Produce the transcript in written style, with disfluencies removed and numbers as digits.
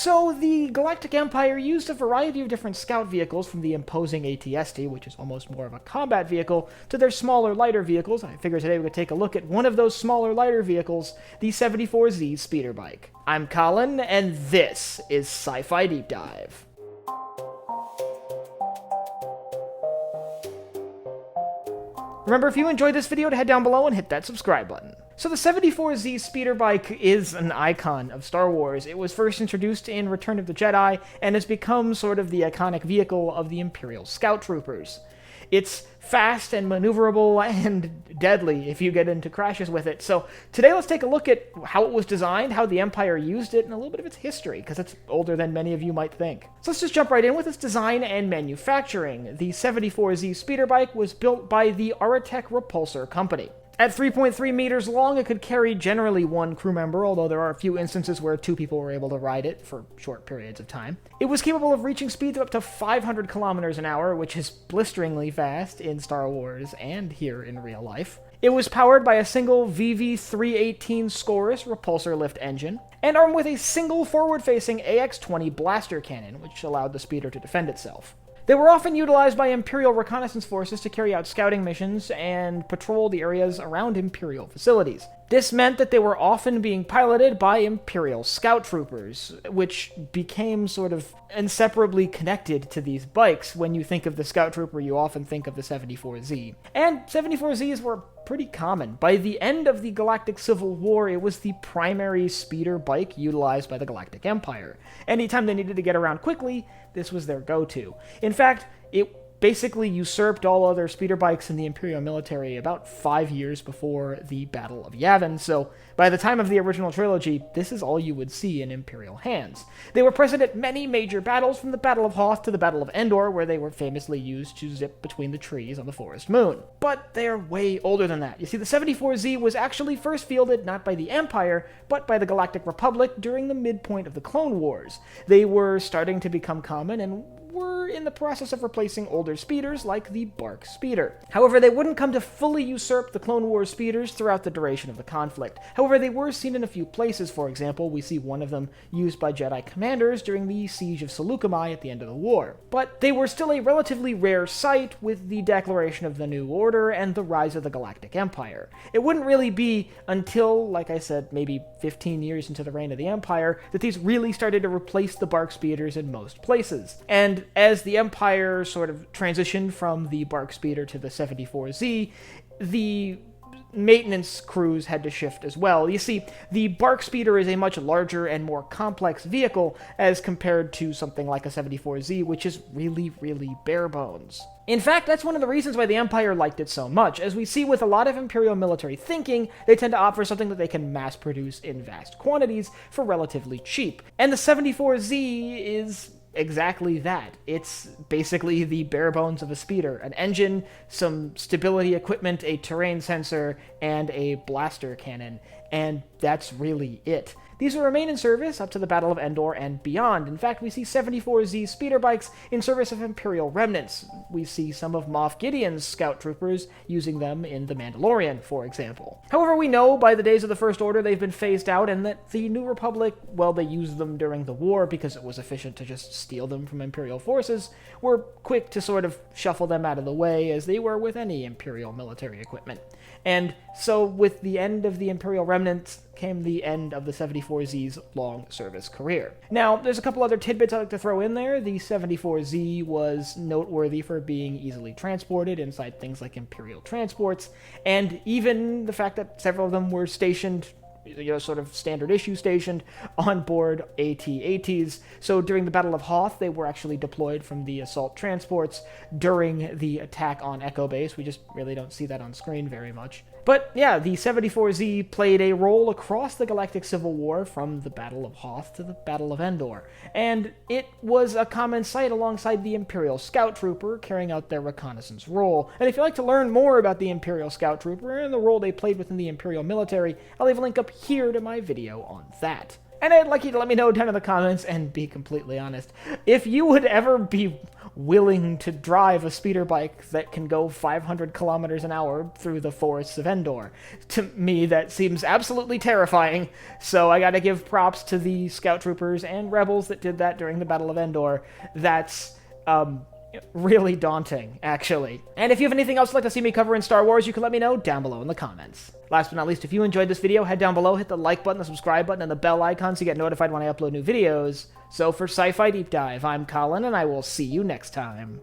So the Galactic Empire used a variety of different scout vehicles, from the imposing ATST, which is almost more of a combat vehicle, to their smaller, lighter vehicles. I figure today we could take a look at one of those smaller, lighter vehicles, the 74Z speeder bike. I'm Colin, and this is Sci-Fi Deep Dive. Remember, if you enjoyed this video, to head down below and hit that subscribe button. So the 74Z speeder bike is an icon of Star Wars. It was first introduced in Return of the Jedi, and has become sort of the iconic vehicle of the Imperial Scout Troopers. It's fast and maneuverable and deadly if you get into crashes with it. So today let's take a look at how it was designed, how the Empire used it, and a little bit of its history, because it's older than many of you might think. So let's just jump right in with its design and manufacturing. The 74Z speeder bike was built by the Aratech Repulsor Company. At 3.3 meters long, it could carry generally one crew member, although there are a few instances where two people were able to ride it for short periods of time. It was capable of reaching speeds of up to 500 kilometers an hour, which is blisteringly fast in Star Wars and here in real life. It was powered by a single VV318 Scorus repulsor lift engine, and armed with a single forward-facing AX-20 blaster cannon, which allowed the speeder to defend itself. They were often utilized by Imperial reconnaissance forces to carry out scouting missions and patrol the areas around Imperial facilities. This meant that they were often being piloted by Imperial Scout Troopers, which became sort of inseparably connected to these bikes. When you think of the Scout Trooper, you often think of the 74Z. And 74Zs were pretty common. By the end of the Galactic Civil War, it was the primary speeder bike utilized by the Galactic Empire. Anytime they needed to get around quickly, this was their go-to. In fact, it basically usurped all other speeder bikes in the Imperial military about 5 years before the Battle of Yavin, so by the time of the original trilogy, this is all you would see in Imperial hands. They were present at many major battles, from the Battle of Hoth to the Battle of Endor, where they were famously used to zip between the trees on the Forest Moon. But they're way older than that. You see, the 74Z was actually first fielded not by the Empire, but by the Galactic Republic during the midpoint of the Clone Wars. They were starting to become common, and were in the process of replacing older speeders like the Bark speeder. However, they wouldn't come to fully usurp the Clone Wars speeders throughout the duration of the conflict. However, they were seen in a few places. For example, we see one of them used by Jedi commanders during the Siege of Seleucami at the end of the war. But they were still a relatively rare sight with the declaration of the New Order and the rise of the Galactic Empire. It wouldn't really be until, like I said, maybe 15 years into the reign of the Empire, that these really started to replace the Bark speeders in most places. And as the Empire sort of transitioned from the Bark speeder to the 74Z, the maintenance crews had to shift as well. You see, the Bark speeder is a much larger and more complex vehicle as compared to something like a 74Z, which is really, really bare bones. In fact, that's one of the reasons why the Empire liked it so much. As we see with a lot of Imperial military thinking, they tend to offer something that they can mass produce in vast quantities for relatively cheap. And the 74Z is exactly that. It's basically the bare bones of a speeder. An engine, some stability equipment, a terrain sensor, and a blaster cannon. And that's really it. These will remain in service up to the Battle of Endor and beyond. In fact, we see 74Z speeder bikes in service of Imperial remnants. We see some of Moff Gideon's Scout Troopers using them in The Mandalorian, for example. However, we know by the days of the First Order they've been phased out, and that the New Republic, well, they used them during the war because it was efficient to just steal them from Imperial forces, were quick to sort of shuffle them out of the way, as they were with any Imperial military equipment. And so with the end of the Imperial remnants came the end of the 74Z's long service career. Now, there's a couple other tidbits I'd like to throw in there. The 74Z was noteworthy for being easily transported inside things like Imperial transports, and even the fact that several of them were stationed, sort of standard issue stationed on board AT-ATs. So during the Battle of Hoth, they were actually deployed from the assault transports during the attack on Echo Base. We just really don't see that on screen very much. But yeah, the 74Z played a role across the Galactic Civil War from the Battle of Hoth to the Battle of Endor, and it was a common sight alongside the Imperial Scout Trooper carrying out their reconnaissance role. And if you'd like to learn more about the Imperial Scout Trooper and the role they played within the Imperial military, I'll leave a link up here to my video on that. And I'd like you to let me know down in the comments, and be completely honest, if you would ever be willing to drive a speeder bike that can go 500 kilometers an hour through the forests of Endor. To me, that seems absolutely terrifying, so I gotta give props to the Scout Troopers and Rebels that did that during the Battle of Endor. That's, really daunting, actually. And if you have anything else you'd like to see me cover in Star Wars, you can let me know down below in the comments. Last but not least, if you enjoyed this video, head down below, hit the like button, the subscribe button, and the bell icon so you get notified when I upload new videos. So for Sci-Fi Deep Dive, I'm Colin, and I will see you next time.